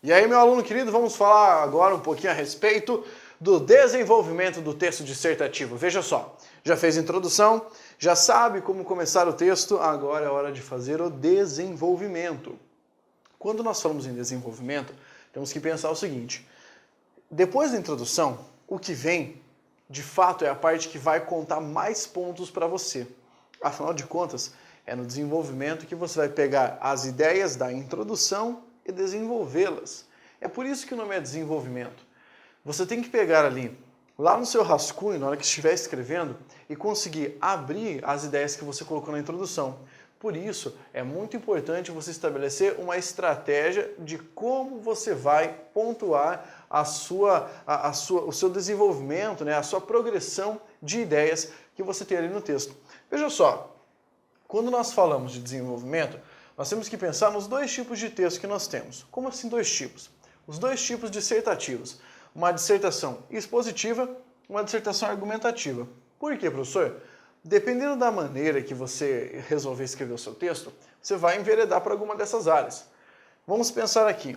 E aí, meu aluno querido, vamos falar agora um pouquinho a respeito do desenvolvimento do texto dissertativo. Veja só, já fez a introdução, já sabe como começar o texto, agora é hora de fazer o desenvolvimento. Quando nós falamos em desenvolvimento, temos que pensar o seguinte: depois da introdução, o que vem, de fato, é a parte que vai contar mais pontos para você. Afinal de contas, é no desenvolvimento que você vai pegar as ideias da introdução e desenvolvê-las. É por isso que o nome é desenvolvimento. Você tem que pegar ali, lá no seu rascunho, na hora que estiver escrevendo, e conseguir abrir as ideias que você colocou na introdução. Por isso, é muito importante você estabelecer uma estratégia de como você vai pontuar o seu desenvolvimento, né, a sua progressão de ideias que você tem ali no texto. Veja só, quando nós falamos de desenvolvimento, nós temos que pensar nos dois tipos de texto que nós temos. Como assim dois tipos? Os dois tipos dissertativos. Uma dissertação expositiva, uma dissertação argumentativa. Por quê, professor? Dependendo da maneira que você resolver escrever o seu texto, você vai enveredar para alguma dessas áreas. Vamos pensar aqui.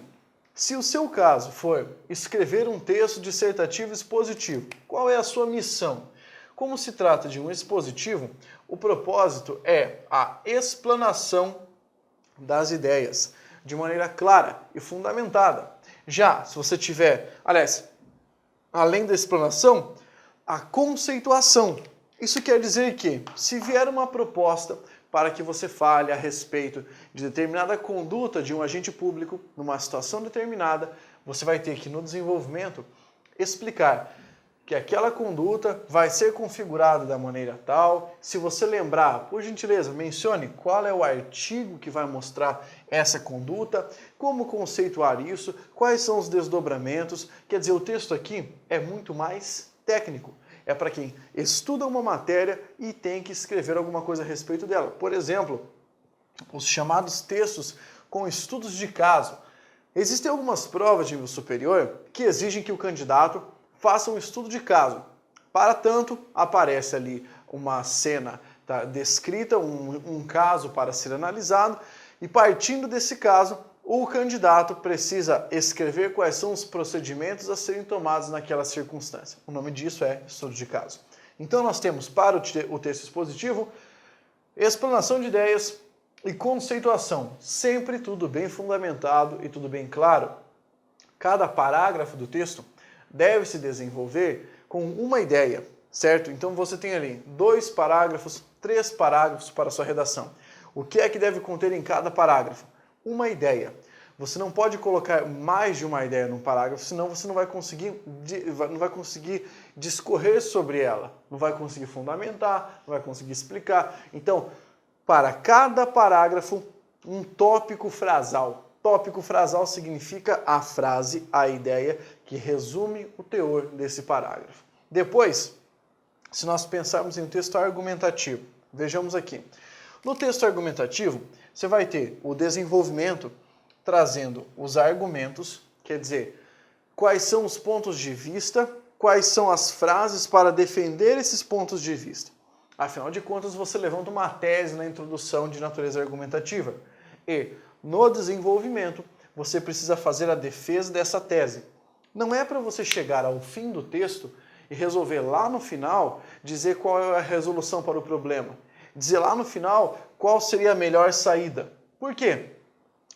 Se o seu caso for escrever um texto dissertativo expositivo, qual é a sua missão? Como se trata de um expositivo, o propósito é a explanação das ideias, de maneira clara e fundamentada. Já, se você tiver, aliás, além da explanação, a conceituação. Isso quer dizer que, se vier uma proposta para que você fale a respeito de determinada conduta de um agente público, numa situação determinada, você vai ter que, no desenvolvimento, explicar que aquela conduta vai ser configurada da maneira tal. Se você lembrar, por gentileza, mencione qual é o artigo que vai mostrar essa conduta, como conceituar isso, quais são os desdobramentos. Quer dizer, o texto aqui é muito mais técnico. É para quem estuda uma matéria e tem que escrever alguma coisa a respeito dela. Por exemplo, os chamados textos com estudos de caso. Existem algumas provas de nível superior que exigem que o candidato faça um estudo de caso. Para tanto, aparece ali uma cena descrita, um caso para ser analisado, e partindo desse caso, o candidato precisa escrever quais são os procedimentos a serem tomados naquela circunstância. O nome disso é estudo de caso. Então nós temos para o texto expositivo, explanação de ideias e conceituação. Sempre tudo bem fundamentado e tudo bem claro. Cada parágrafo do texto deve se desenvolver com uma ideia, certo? Então você tem ali 2 parágrafos, 3 parágrafos para a sua redação. O que é que deve conter em cada parágrafo? Uma ideia. Você não pode colocar mais de uma ideia num parágrafo, senão você não vai conseguir discorrer sobre ela, não vai conseguir fundamentar, não vai conseguir explicar. Então, para cada parágrafo, um tópico frasal. Tópico frasal significa a frase, a ideia que resume o teor desse parágrafo. Depois, se nós pensarmos em um texto argumentativo, vejamos aqui. No texto argumentativo, você vai ter o desenvolvimento trazendo os argumentos, quer dizer, quais são os pontos de vista, quais são as frases para defender esses pontos de vista. Afinal de contas, você levanta uma tese na introdução de natureza argumentativa e, no desenvolvimento, você precisa fazer a defesa dessa tese. Não é para você chegar ao fim do texto e resolver lá no final dizer qual é a resolução para o problema. Dizer lá no final qual seria a melhor saída. Por quê?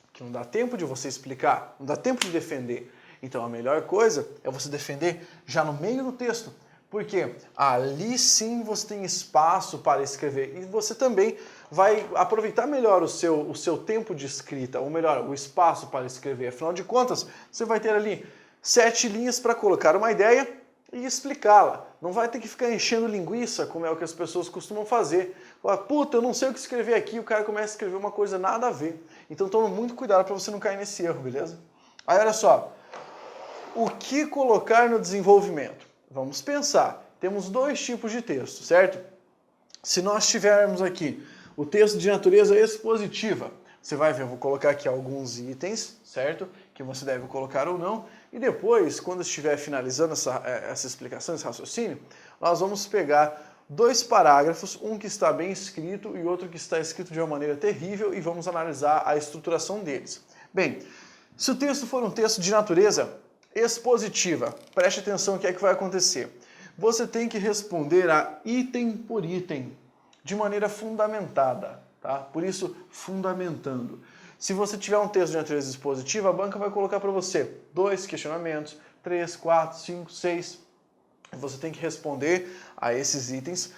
Porque não dá tempo de você explicar, não dá tempo de defender. Então a melhor coisa é você defender já no meio do texto. Porque ali sim você tem espaço para escrever e você também vai aproveitar melhor o seu tempo de escrita, ou melhor, o espaço para escrever. Afinal de contas, você vai ter ali 7 linhas para colocar uma ideia e explicá-la. Não vai ter que ficar enchendo linguiça, como é o que as pessoas costumam fazer. Fala, puta, eu não sei o que escrever aqui, o cara começa a escrever uma coisa nada a ver. Então toma muito cuidado para você não cair nesse erro, beleza? Aí olha só, o que colocar no desenvolvimento? Vamos pensar, temos 2 tipos de texto, certo? Se nós tivermos aqui o texto de natureza expositiva, você vai ver, eu vou colocar aqui alguns itens, certo? Que você deve colocar ou não. E depois, quando estiver finalizando essa explicação, esse raciocínio, nós vamos pegar 2 parágrafos, um que está bem escrito e outro que está escrito de uma maneira terrível, e vamos analisar a estruturação deles. Bem, Se o texto for um texto de natureza expositiva, preste atenção o que é que vai acontecer. Você tem que responder a item por item, de maneira fundamentada, tá? Por isso, fundamentando. Se você tiver um texto de natureza expositiva, a banca vai colocar para você 2 questionamentos, 3, 4, 5, 6. Você tem que responder a esses itens,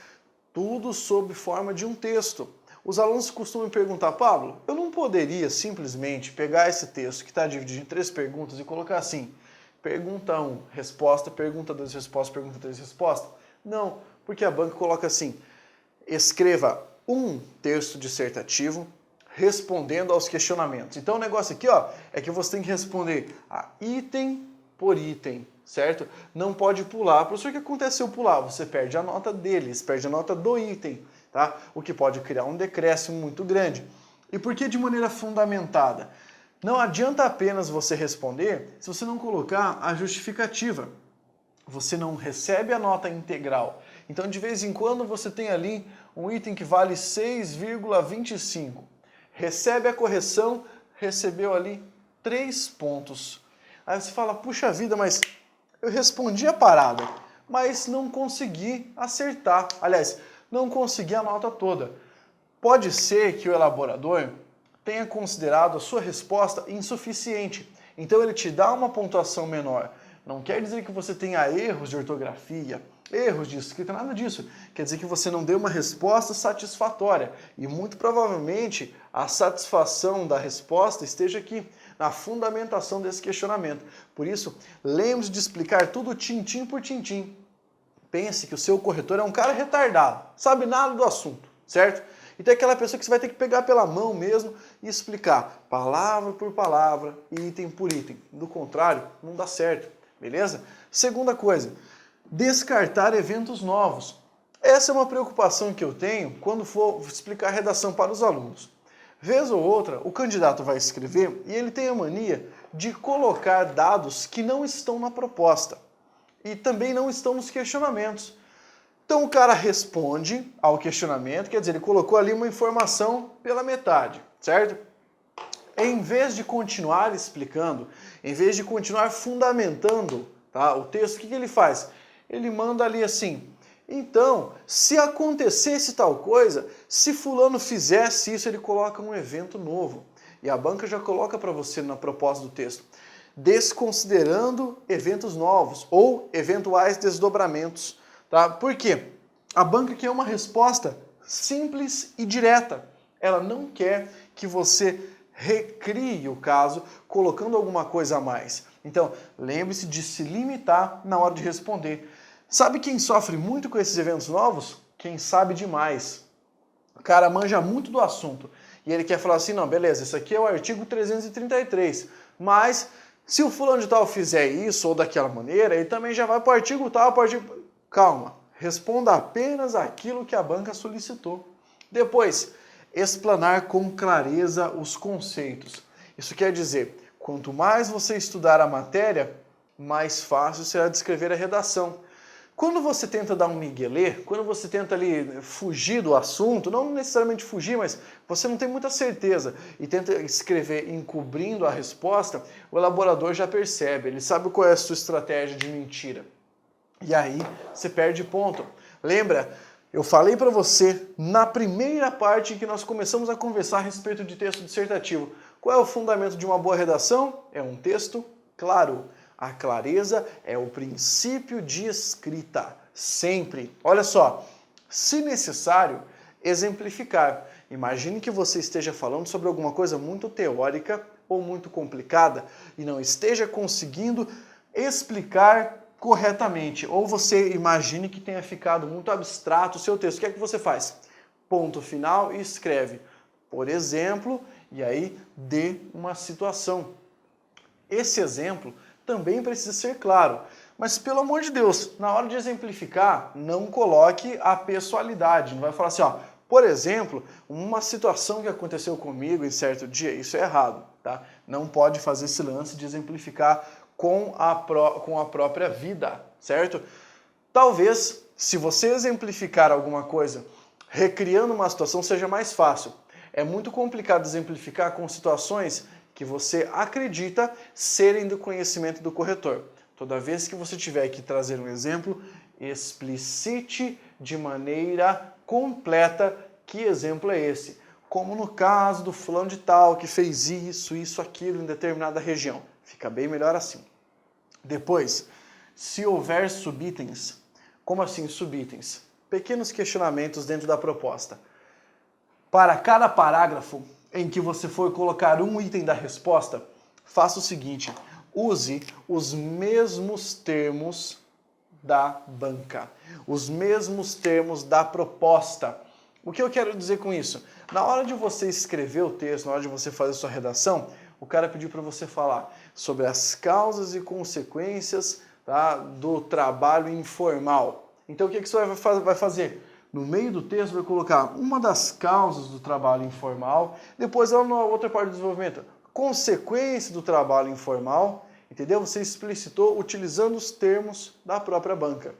tudo sob forma de um texto. Os alunos costumam perguntar, Pablo, eu não poderia simplesmente pegar esse texto que está dividido em 3 perguntas e colocar assim, pergunta 1, resposta, pergunta 2, resposta, pergunta 3, resposta? Não, porque a banca coloca assim, escreva um texto dissertativo respondendo aos questionamentos. Então o negócio aqui é que você tem que responder a item por item, certo? Não pode pular. Professor, o que acontece se eu pular? Você perde a nota deles, perde a nota do item, tá? O que pode criar um decréscimo muito grande. E por que de maneira fundamentada? Não adianta apenas você responder se você não colocar a justificativa. Você não recebe a nota integral. Então, de vez em quando, você tem ali um item que vale 6,25. Recebe a correção, recebeu ali 3 pontos. Aí você fala, puxa vida, mas eu respondi a parada, mas não consegui acertar. Aliás, não consegui a nota toda. Pode ser que o elaborador tenha considerado a sua resposta insuficiente. Então ele te dá uma pontuação menor. Não quer dizer que você tenha erros de ortografia, erros de escrita, nada disso. Quer dizer que você não deu uma resposta satisfatória. E muito provavelmente a satisfação da resposta esteja aqui, na fundamentação desse questionamento. Por isso, lembre-se de explicar tudo tintim por tintim. Pense que o seu corretor é um cara retardado, sabe nada do assunto, certo? Então é aquela pessoa que você vai ter que pegar pela mão mesmo e explicar palavra por palavra, item por item. Do contrário, não dá certo, beleza? Segunda coisa, descartar eventos novos. Essa é uma preocupação que eu tenho quando for explicar redação para os alunos. Vez ou outra, o candidato vai escrever e ele tem a mania de colocar dados que não estão na proposta e também não estão nos questionamentos. Então o cara responde ao questionamento, quer dizer, ele colocou ali uma informação pela metade, certo? Em vez de continuar explicando, em vez de continuar fundamentando, tá, o texto, o que ele faz? Ele manda ali assim, então, se acontecesse tal coisa, se fulano fizesse isso, ele coloca um evento novo. E a banca já coloca para você na proposta do texto, desconsiderando eventos novos ou eventuais desdobramentos. Tá? Por quê? A banca quer uma resposta simples e direta. Ela não quer que você recrie o caso colocando alguma coisa a mais. Então, lembre-se de se limitar na hora de responder. Sabe quem sofre muito com esses eventos novos? Quem sabe demais. O cara manja muito do assunto. E ele quer falar assim, não, beleza, isso aqui é o artigo 333. Mas, se o fulano de tal fizer isso ou daquela maneira, ele também já vai para o artigo tal, para o artigo... Calma, responda apenas aquilo que a banca solicitou. Depois, explanar com clareza os conceitos. Isso quer dizer, quanto mais você estudar a matéria, mais fácil será descrever a redação. Quando você tenta dar um miguelê, quando você tenta ali fugir do assunto, não necessariamente fugir, mas você não tem muita certeza e tenta escrever encobrindo a resposta, o elaborador já percebe, ele sabe qual é a sua estratégia de mentira. E aí você perde ponto. Lembra, eu falei para você na primeira parte em que nós começamos a conversar a respeito de texto dissertativo. Qual é o fundamento de uma boa redação? É um texto claro. A clareza é o princípio de escrita, sempre. Olha só, se necessário, exemplificar. Imagine que você esteja falando sobre alguma coisa muito teórica ou muito complicada e não esteja conseguindo explicar corretamente. Ou você imagine que tenha ficado muito abstrato o seu texto. O que é que você faz? Ponto final e escreve, por exemplo, e aí dê uma situação. Esse exemplo também precisa ser claro. Mas, pelo amor de Deus, na hora de exemplificar, não coloque a pessoalidade. Não vai falar assim, ó, por exemplo, uma situação que aconteceu comigo em certo dia, isso é errado, tá? Não pode fazer esse lance de exemplificar com a própria vida, certo? Talvez, se você exemplificar alguma coisa recriando uma situação, seja mais fácil. É muito complicado exemplificar com situações que você acredita serem do conhecimento do corretor. Toda vez que você tiver que trazer um exemplo, explicite de maneira completa que exemplo é esse. Como no caso do fulano de tal, que fez isso, aquilo em determinada região. Fica bem melhor assim. Depois, se houver subitens, como assim subitens? Pequenos questionamentos dentro da proposta. Para cada parágrafo em que você for colocar um item da resposta, faça o seguinte, use os mesmos termos da banca, os mesmos termos da proposta. O que eu quero dizer com isso? Na hora de você escrever o texto, na hora de você fazer sua redação, o cara pediu para você falar sobre as causas e consequências, tá, do trabalho informal. Então o que você vai fazer? No meio do texto vai colocar uma das causas do trabalho informal, depois lá na outra parte do desenvolvimento, consequência do trabalho informal, entendeu? Você explicitou utilizando os termos da própria banca.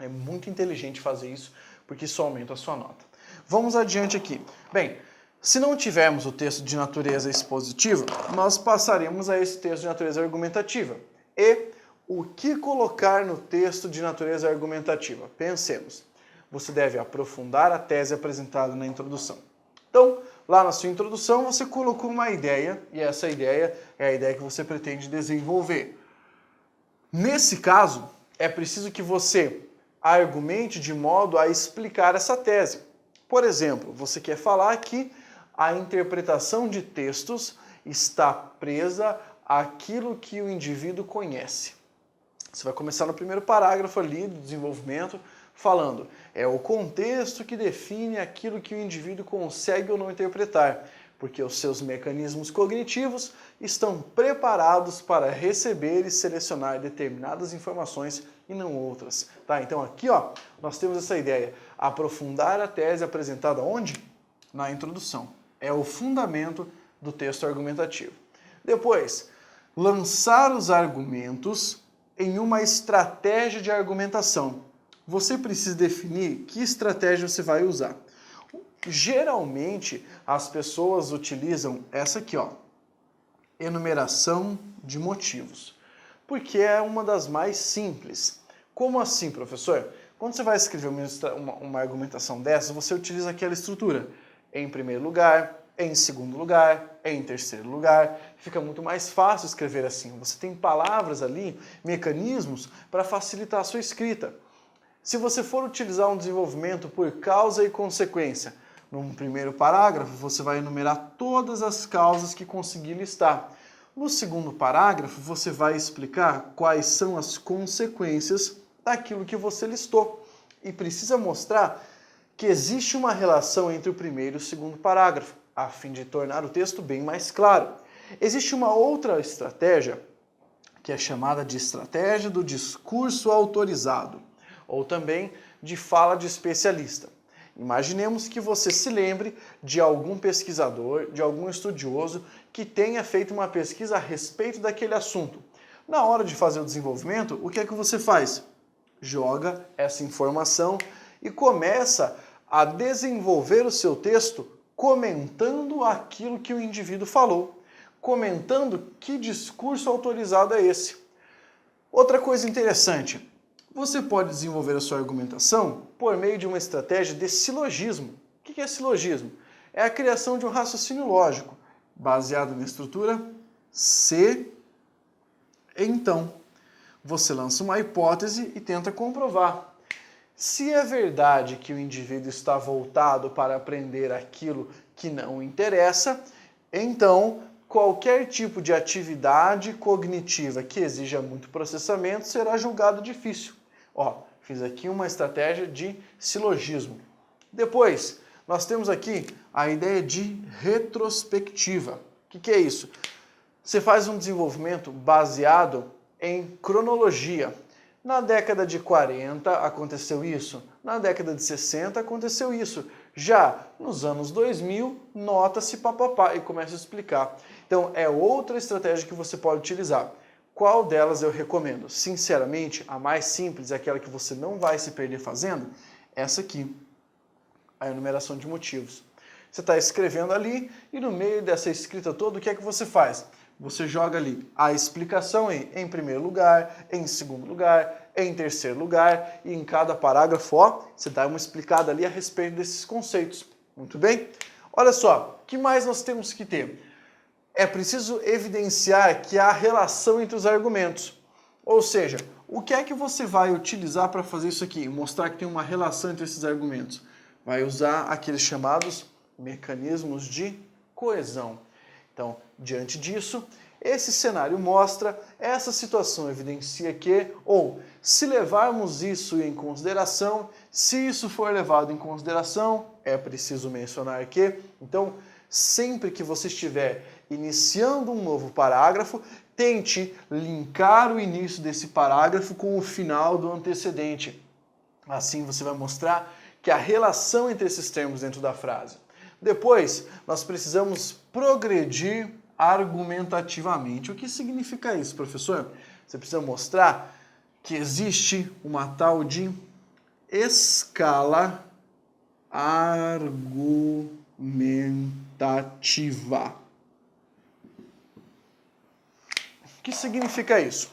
É muito inteligente fazer isso, porque isso aumenta a sua nota. Vamos adiante aqui. Bem, se não tivermos o texto de natureza expositiva, nós passaremos a esse texto de natureza argumentativa. E o que colocar no texto de natureza argumentativa? Pensemos. Você deve aprofundar a tese apresentada na introdução. Então, lá na sua introdução, você colocou uma ideia, e essa ideia é a ideia que você pretende desenvolver. Nesse caso, é preciso que você argumente de modo a explicar essa tese. Por exemplo, você quer falar que a interpretação de textos está presa àquilo que o indivíduo conhece. Você vai começar no primeiro parágrafo ali do desenvolvimento, falando, é o contexto que define aquilo que o indivíduo consegue ou não interpretar, porque os seus mecanismos cognitivos estão preparados para receber e selecionar determinadas informações e não outras. Tá? Então aqui ó, nós temos essa ideia, aprofundar a tese apresentada onde? Na introdução. É o fundamento do texto argumentativo. Depois, lançar os argumentos em uma estratégia de argumentação. Você precisa definir que estratégia você vai usar. Geralmente, as pessoas utilizam essa aqui, ó, enumeração de motivos, porque é uma das mais simples. Como assim, professor? Quando você vai escrever uma argumentação dessa, você utiliza aquela estrutura. Em primeiro lugar, em segundo lugar, em terceiro lugar. Fica muito mais fácil escrever assim. Você tem palavras ali, mecanismos para facilitar a sua escrita. Se você for utilizar um desenvolvimento por causa e consequência, no primeiro parágrafo você vai enumerar todas as causas que conseguir listar. No segundo parágrafo você vai explicar quais são as consequências daquilo que você listou. E precisa mostrar que existe uma relação entre o primeiro e o segundo parágrafo, a fim de tornar o texto bem mais claro. Existe uma outra estratégia, que é chamada de estratégia do discurso autorizado, ou também de fala de especialista. Imaginemos que você se lembre de algum pesquisador, de algum estudioso que tenha feito uma pesquisa a respeito daquele assunto. Na hora de fazer o desenvolvimento, o que é que você faz? Joga essa informação e começa a desenvolver o seu texto comentando aquilo que o indivíduo falou, comentando que discurso autorizado é esse. Outra coisa interessante, você pode desenvolver a sua argumentação por meio de uma estratégia de silogismo. O que é silogismo? É a criação de um raciocínio lógico, baseado na estrutura se, então. Você lança uma hipótese e tenta comprovar. Se é verdade que o indivíduo está voltado para aprender aquilo que não interessa, então qualquer tipo de atividade cognitiva que exija muito processamento será julgado difícil. Ó, fiz aqui uma estratégia de silogismo. Depois, nós temos aqui a ideia de retrospectiva. O que é isso? Você faz um desenvolvimento baseado em cronologia. Na década de 40 aconteceu isso, na década de 60 aconteceu isso. Já nos anos 2000, nota-se papapá e começa a explicar. Então, é outra estratégia que você pode utilizar. Qual delas eu recomendo? Sinceramente, a mais simples, é aquela que você não vai se perder fazendo, essa aqui, a enumeração de motivos. Você está escrevendo ali e no meio dessa escrita toda, o que é que você faz? Você joga ali a explicação em primeiro lugar, em segundo lugar, em terceiro lugar e em cada parágrafo, ó, você dá uma explicada ali a respeito desses conceitos. Muito bem? Olha só, o que mais nós temos que ter? É preciso evidenciar que há relação entre os argumentos. Ou seja, o que é que você vai utilizar para fazer isso aqui? Mostrar que tem uma relação entre esses argumentos. Vai usar aqueles chamados mecanismos de coesão. Então, diante disso, esse cenário mostra, essa situação evidencia que, ou se levarmos isso em consideração, se isso for levado em consideração, é preciso mencionar que, então, sempre que você estiver iniciando um novo parágrafo, tente linkar o início desse parágrafo com o final do antecedente. Assim você vai mostrar que há relação entre esses termos dentro da frase. Depois, nós precisamos progredir argumentativamente. O que significa isso, professor? Você precisa mostrar que existe uma tal de escala argumentativa. O que significa isso?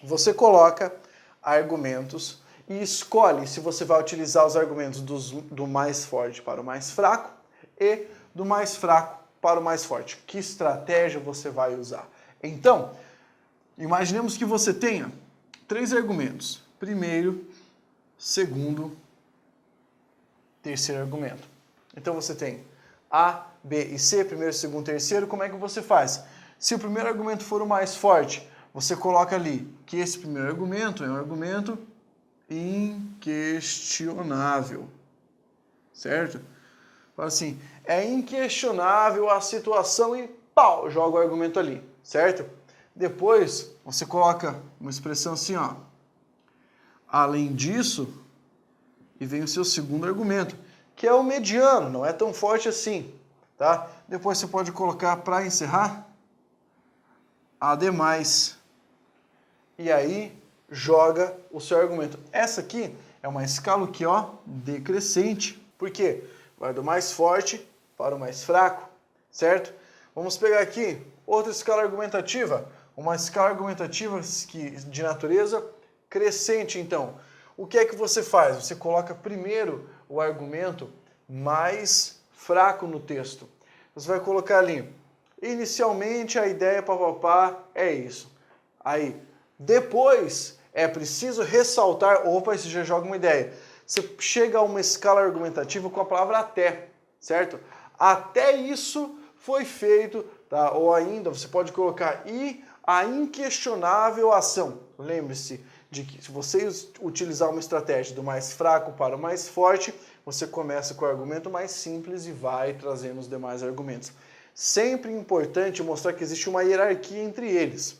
Você coloca argumentos e escolhe se você vai utilizar os argumentos do mais forte para o mais fraco e do mais fraco para o mais forte. Que estratégia você vai usar? Então, imaginemos que você tenha 3 argumentos. Primeiro, segundo, terceiro argumento. Então você tem A, B e C, primeiro, segundo, terceiro. Como é que você faz? Se o primeiro argumento for o mais forte, você coloca ali que esse primeiro argumento é um argumento inquestionável, certo? Fala assim, é inquestionável a situação e pau, joga o argumento ali, certo? Depois, você coloca uma expressão assim, ó. Além disso, e vem o seu segundo argumento, que é o mediano, não é tão forte assim, tá? Depois você pode colocar, para encerrar, ademais. E aí, joga o seu argumento. Essa aqui é uma escala aqui, ó, decrescente. Por quê? Vai do mais forte para o mais fraco, certo? Vamos pegar aqui outra escala argumentativa, uma escala argumentativa de natureza crescente, então. O que é que você faz? Você coloca primeiro o argumento mais fraco no texto. Você vai colocar ali, inicialmente a ideia papapá é isso. Aí, depois é preciso ressaltar, opa, isso já joga uma ideia. Você chega a uma escala argumentativa com a palavra até, certo? Até isso foi feito, tá? Ou ainda você pode colocar e a inquestionável ação. Lembre-se de que se você utilizar uma estratégia do mais fraco para o mais forte, você começa com o argumento mais simples e vai trazendo os demais argumentos. Sempre importante mostrar que existe uma hierarquia entre eles.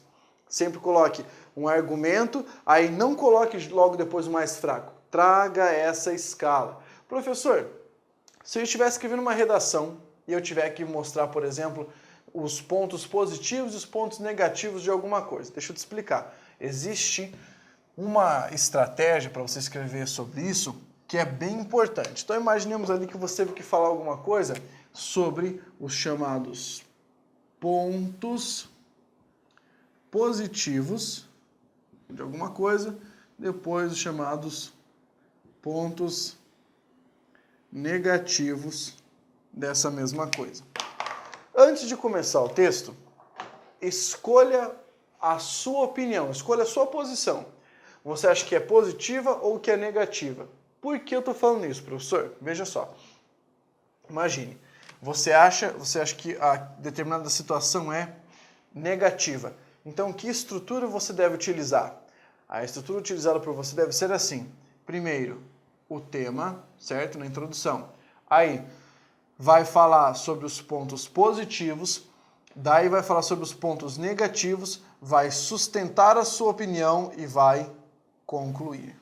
Sempre coloque um argumento, aí não coloque logo depois o mais fraco. Traga essa escala. Professor, se eu estiver escrevendo uma redação e eu tiver que mostrar, por exemplo, os pontos positivos e os pontos negativos de alguma coisa. Deixa eu te explicar. Existe uma estratégia para você escrever sobre isso que é bem importante. Então imaginemos ali que você teve que falar alguma coisa sobre os chamados pontos positivos de alguma coisa, depois os chamados pontos negativos dessa mesma coisa. Antes de começar o texto, escolha a sua opinião, escolha a sua posição. Você acha que é positiva ou que é negativa? Por que eu estou falando isso, professor? Veja só. Imagine, você acha que a determinada situação é negativa. Então, que estrutura você deve utilizar? A estrutura utilizada por você deve ser assim. Primeiro, o tema, certo? Na introdução. Aí, vai falar sobre os pontos positivos, daí vai falar sobre os pontos negativos, vai sustentar a sua opinião e vai concluir.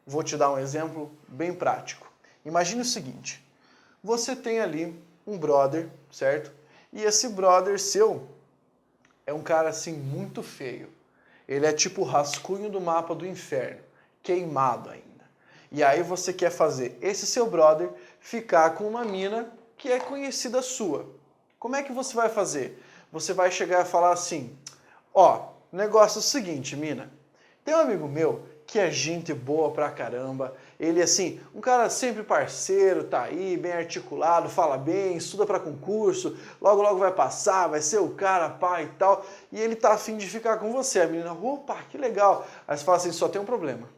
Vou te dar um exemplo bem prático. Imagine o seguinte, você tem ali um brother, certo? E esse brother seu é um cara assim muito feio. Ele é tipo o rascunho do mapa do inferno, queimado ainda. E aí você quer fazer esse seu brother ficar com uma mina que é conhecida sua. Como é que você vai fazer? Você vai chegar e falar assim, ó, o negócio é o seguinte, mina, tem um amigo meu que é gente boa pra caramba, ele assim, um cara sempre parceiro, tá aí, bem articulado, fala bem, estuda pra concurso, logo logo vai passar, vai ser o cara, pá e tal, e ele tá afim de ficar com você. A menina, opa, que legal. Aí você fala assim, só tem um problema.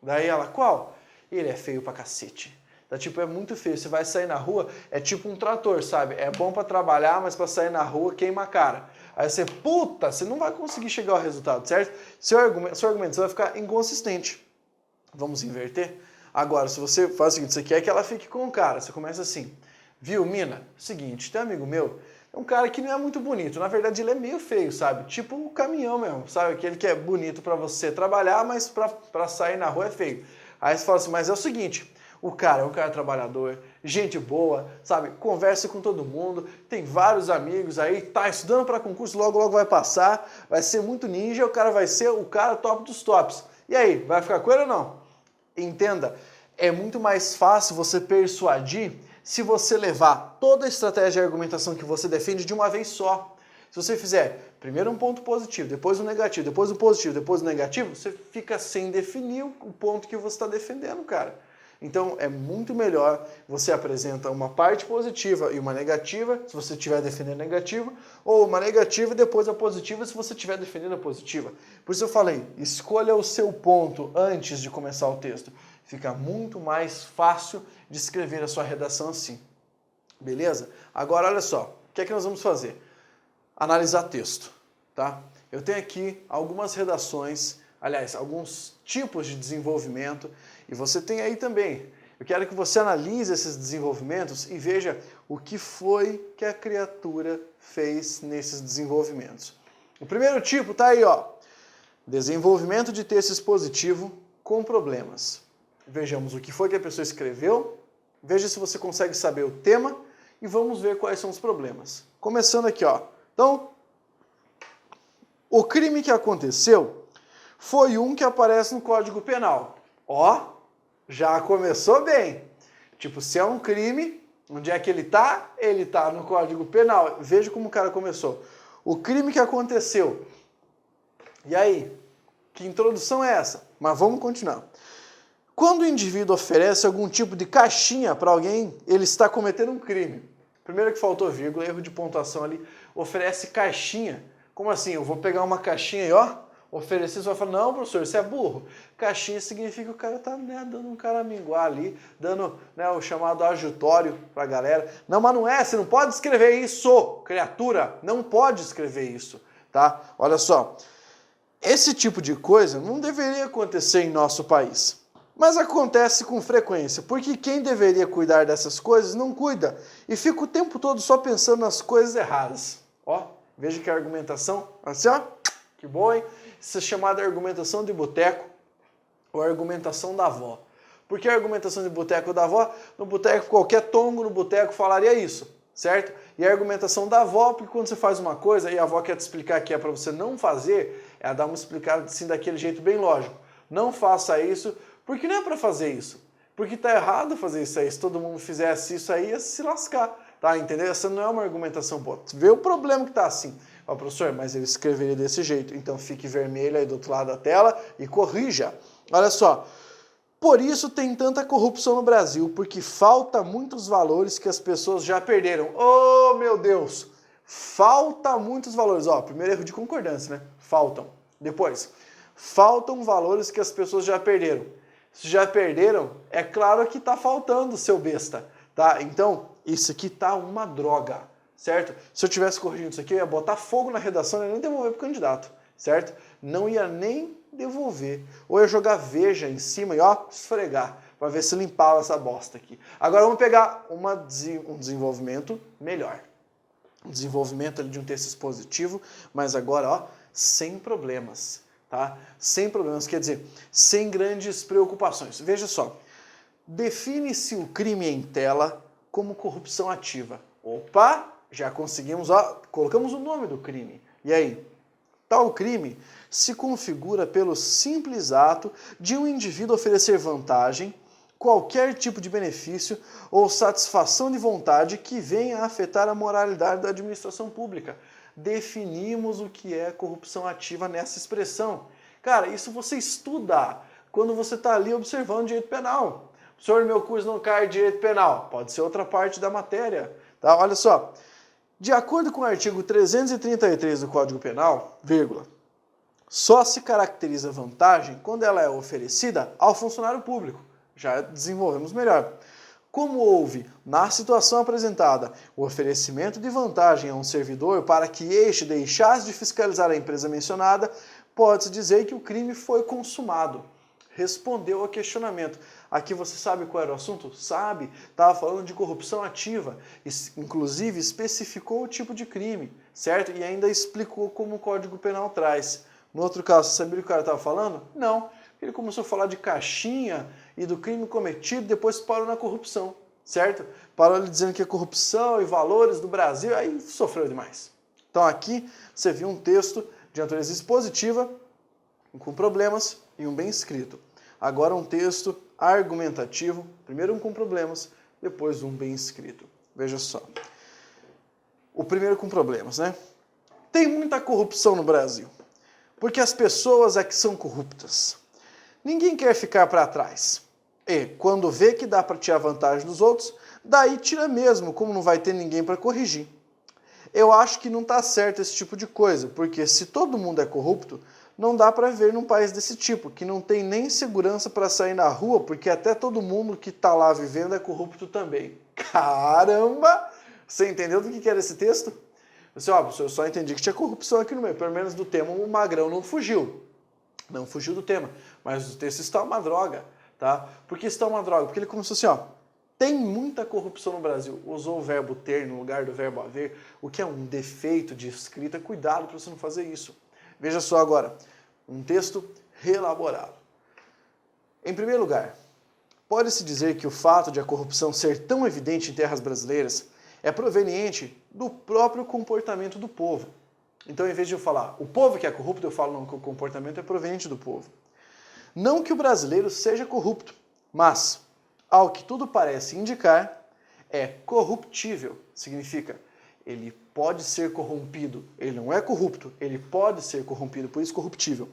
Daí ela, qual? Ele é feio pra cacete. Tá, tipo, é muito feio. Você vai sair na rua, é tipo um trator, sabe? É bom pra trabalhar, mas pra sair na rua queima a cara. Aí você, puta, você não vai conseguir chegar ao resultado, certo? Seu argumento você vai ficar inconsistente. Vamos inverter? Agora, se você faz o seguinte, você quer que ela fique com o cara, você começa assim, viu, mina? Seguinte, tem um amigo meu, é um cara que não é muito bonito, na verdade ele é meio feio, sabe? Tipo o caminhão mesmo, sabe? Aquele que é bonito pra você trabalhar, mas pra sair na rua é feio. Aí você fala assim, mas é o seguinte, o cara é um cara trabalhador, gente boa, sabe? Conversa com todo mundo, tem vários amigos aí, tá estudando para concurso, logo logo vai passar, vai ser muito ninja, o cara vai ser o cara top dos tops. E aí, vai ficar com ele ou não? Entenda, é muito mais fácil você persuadir se você levar toda a estratégia de argumentação que você defende de uma vez só. Se você fizer primeiro um ponto positivo, depois um negativo, depois um positivo, depois um negativo, você fica sem definir o ponto que você está defendendo, cara. Então é muito melhor você apresenta uma parte positiva e uma negativa, se você estiver defendendo a negativa, ou uma negativa e depois a positiva se você estiver defendendo a positiva. Por isso eu falei, escolha o seu ponto antes de começar o texto. Fica muito mais fácil de escrever a sua redação assim. Beleza? Agora olha só, o que é que nós vamos fazer? Analisar texto, tá? Eu tenho aqui algumas redações, aliás, alguns tipos de desenvolvimento, e você tem aí também. Eu quero que você analise esses desenvolvimentos e veja o que foi que a criatura fez nesses desenvolvimentos. O primeiro tipo tá aí, ó. Desenvolvimento de texto expositivo com problemas. Vejamos o que foi que a pessoa escreveu, veja se você consegue saber o tema e vamos ver quais são os problemas. Começando aqui, ó. Então, o crime que aconteceu foi um que aparece no Código Penal. Ó, já começou bem. Tipo, se é um crime, onde é que ele tá? Ele tá no Código Penal. Veja como o cara começou. O crime que aconteceu. E aí? Que introdução é essa? Mas vamos continuar. Quando o indivíduo oferece algum tipo de caixinha para alguém, ele está cometendo um crime. Primeiro que faltou vírgula, erro de pontuação ali. Oferece caixinha. Como assim? Eu vou pegar uma caixinha e ó, oferecer, você vai falar, não, professor, você é burro. Caixinha significa que o cara tá dando um caraminguá ali, dando o chamado ajutório pra galera. Não, mas não é, você não pode escrever isso, criatura, não pode escrever isso, tá? Olha só, esse tipo de coisa não deveria acontecer em nosso país. Mas acontece com frequência, porque quem deveria cuidar dessas coisas não cuida e fica o tempo todo só pensando nas coisas erradas. Ó, veja que a argumentação, assim ó, que boa, hein? Isso é chamada argumentação de boteco ou argumentação da avó. Por que a argumentação de boteco ou da avó? No boteco, qualquer tongo no boteco falaria isso, certo? E a argumentação da avó, porque quando você faz uma coisa e a avó quer te explicar que é para você não fazer, ela dá uma explicada assim daquele jeito bem lógico. Não faça isso, porque não é para fazer isso. Porque tá errado fazer isso aí. Se todo mundo fizesse isso aí, ia se lascar. Tá, entendeu? Essa não é uma argumentação boa. Vê o problema que tá assim. Ó, professor, mas ele escreveria desse jeito. Então fique vermelho aí do outro lado da tela e corrija. Olha só. Por isso tem tanta corrupção no Brasil, porque falta muitos valores que as pessoas já perderam. Oh, meu Deus! Falta muitos valores. Ó, primeiro erro de concordância, né? Faltam. Depois, faltam valores que as pessoas já perderam. Se já perderam, é claro que tá faltando, seu besta. Tá? Então, isso aqui tá uma droga, certo? Se eu tivesse corrigindo isso aqui, eu ia botar fogo na redação e nem devolver pro candidato, certo? Não ia nem devolver. Ou ia jogar veja em cima e ó, esfregar, para ver se limpava essa bosta aqui. Agora vamos pegar um desenvolvimento melhor. Um desenvolvimento ali de um texto expositivo, mas agora, ó, sem problemas, tá? Sem problemas, quer dizer, sem grandes preocupações. Veja só, define-se o crime em tela como corrupção ativa. Opa, já conseguimos, ó, colocamos o nome do crime. E aí? Tal crime se configura pelo simples ato de um indivíduo oferecer vantagem qualquer tipo de benefício ou satisfação de vontade que venha a afetar a moralidade da administração pública. Definimos o que é corrupção ativa nessa expressão. Cara, isso você estuda quando você está ali observando direito penal. Senhor, meu curso não cai direito penal. Pode ser outra parte da matéria. Tá? Olha só. De acordo com o artigo 333 do Código Penal, vírgula, só se caracteriza vantagem quando ela é oferecida ao funcionário público. Já desenvolvemos melhor. Como houve, na situação apresentada, o oferecimento de vantagem a um servidor para que este deixasse de fiscalizar a empresa mencionada, pode-se dizer que o crime foi consumado. Respondeu ao questionamento. Aqui você sabe qual era o assunto? Sabe? Estava falando de corrupção ativa. Inclusive, especificou o tipo de crime, certo? E ainda explicou como o Código Penal traz. No outro caso, você sabia o que o cara estava falando? Não. Ele começou a falar de caixinha e do crime cometido, depois parou na corrupção, certo? Parou ele dizendo que a corrupção e valores do Brasil, aí sofreu demais. Então aqui você viu um texto de natureza expositiva, com problemas e um bem escrito. Agora um texto argumentativo, primeiro um com problemas, depois um bem escrito. Veja só. O primeiro com problemas, né? Tem muita corrupção no Brasil, porque as pessoas é que são corruptas. Ninguém quer ficar para trás. E quando vê que dá para tirar vantagem dos outros, daí tira mesmo, como não vai ter ninguém para corrigir. Eu acho que não está certo esse tipo de coisa, porque se todo mundo é corrupto, não dá para ver num país desse tipo, que não tem nem segurança para sair na rua, porque até todo mundo que está lá vivendo é corrupto também. Caramba! Você entendeu do que era esse texto? Você, eu só entendi que tinha corrupção aqui no meio, pelo menos do tema o Magrão não fugiu. Não fugiu do tema, mas o texto está uma droga, tá? Por que está uma droga? Porque ele começou assim, tem muita corrupção no Brasil. Usou o verbo ter no lugar do verbo haver, o que é um defeito de escrita. Cuidado para você não fazer isso. Veja só agora, um texto reelaborado. Em primeiro lugar, pode-se dizer que o fato de a corrupção ser tão evidente em terras brasileiras é proveniente do próprio comportamento do povo. Então, em vez de eu falar o povo que é corrupto, eu falo não, que o comportamento é proveniente do povo. Não que o brasileiro seja corrupto, mas, ao que tudo parece indicar, é corruptível. Significa, ele pode ser corrompido. Ele não é corrupto, ele pode ser corrompido, por isso corruptível.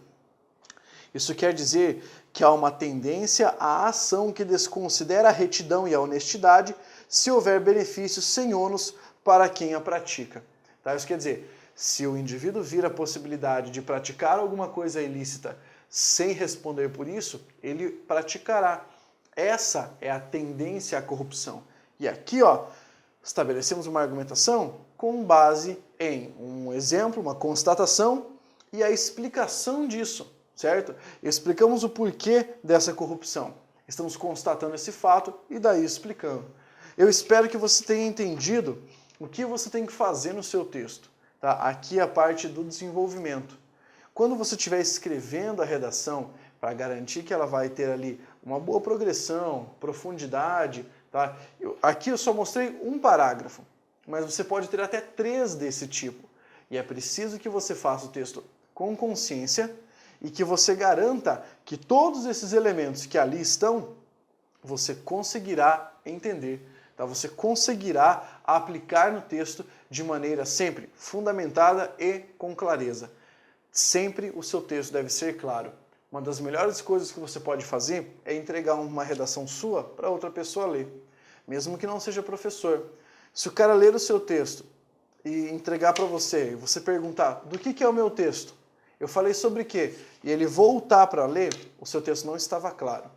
Isso quer dizer que há uma tendência à ação que desconsidera a retidão e a honestidade se houver benefícios sem ônus para quem a pratica. Tá? Isso quer dizer, se o indivíduo vir a possibilidade de praticar alguma coisa ilícita sem responder por isso, ele praticará. Essa é a tendência à corrupção. E aqui, estabelecemos uma argumentação com base em um exemplo, uma constatação e a explicação disso, certo? Explicamos o porquê dessa corrupção. Estamos constatando esse fato e daí explicando. Eu espero que você tenha entendido o que você tem que fazer no seu texto. Tá? Aqui é a parte do desenvolvimento. Quando você estiver escrevendo a redação, para garantir que ela vai ter ali uma boa progressão, profundidade, tá? Aqui eu só mostrei um parágrafo, mas você pode ter até 3 desse tipo. E é preciso que você faça o texto com consciência e que você garanta que todos esses elementos que ali estão, você conseguirá entender. Tá? Você conseguirá aplicar no texto de maneira sempre fundamentada e com clareza. Sempre o seu texto deve ser claro. Uma das melhores coisas que você pode fazer é entregar uma redação sua para outra pessoa ler, mesmo que não seja professor. Se o cara ler o seu texto e entregar para você, e você perguntar, do que é o meu texto? Eu falei sobre o quê? E ele voltar para ler, o seu texto não estava claro.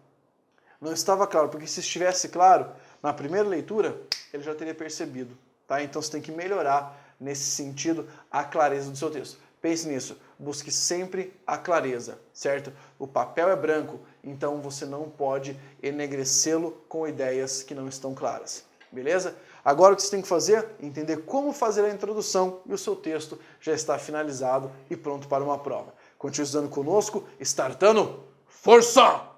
Não estava claro, porque se estivesse claro, na primeira leitura, ele já teria percebido. Tá? Então você tem que melhorar, nesse sentido, a clareza do seu texto. Pense nisso, busque sempre a clareza, certo? O papel é branco, então você não pode enegrecê-lo com ideias que não estão claras, beleza? Agora o que você tem que fazer? Entender como fazer a introdução e o seu texto já está finalizado e pronto para uma prova. Continue estudando conosco, startando, força!